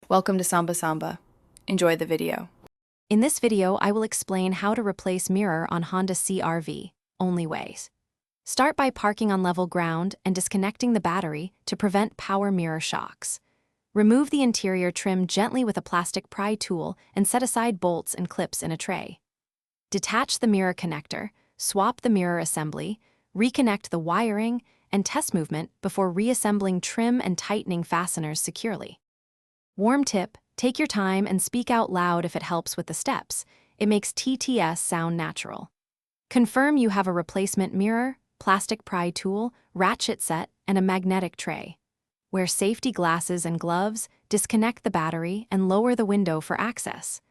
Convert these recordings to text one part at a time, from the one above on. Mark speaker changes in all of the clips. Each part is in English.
Speaker 1: Welcome to Samba Samba. Enjoy the video.
Speaker 2: In this video, I will explain how to replace mirror on Honda CRV, only ways. Start by parking on level ground and disconnecting the battery to prevent power mirror shocks. Remove the interior trim gently with a plastic pry tool and set aside bolts and clips in a tray. Detach the mirror connector, swap the mirror assembly, reconnect the wiring, and test movement before reassembling trim and tightening fasteners securely. Warm tip, take your time and speak out loud if it helps with the steps. It makes TTS sound natural. Confirm you have a replacement mirror, plastic pry tool, ratchet set, and a magnetic tray. Wear safety glasses and gloves, disconnect the battery, and lower the window for access.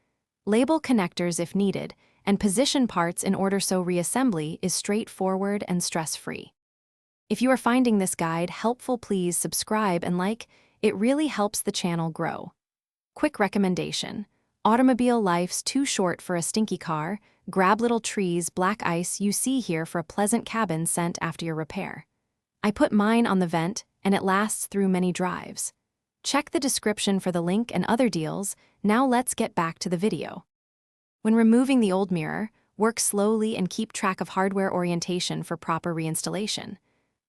Speaker 2: Label connectors if needed, and position parts in order so reassembly is straightforward and stress-free. If you are finding this guide helpful, please subscribe and like. It really helps the channel grow. Quick recommendation: automobile life's too short for a stinky car. Grab little trees, black ice you see here for a pleasant cabin scent after your repair. I put mine on the vent, and it lasts through many drives. Check the description for the link and other deals. Now let's get back to the video. When removing the old mirror, work slowly and keep track of hardware orientation for proper reinstallation.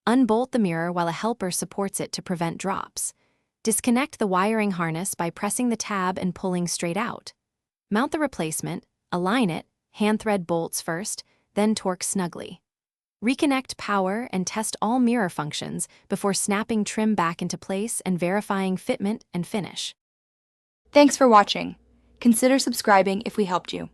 Speaker 2: Unbolt the mirror while a helper supports it to prevent drops. Disconnect the wiring harness by pressing the tab and pulling straight out. Mount the replacement, align it, hand thread bolts first, then torque snugly. Reconnect power and test all mirror functions before snapping trim back into place and verifying fitment and finish.
Speaker 1: Thanks for watching. Consider subscribing if we helped you.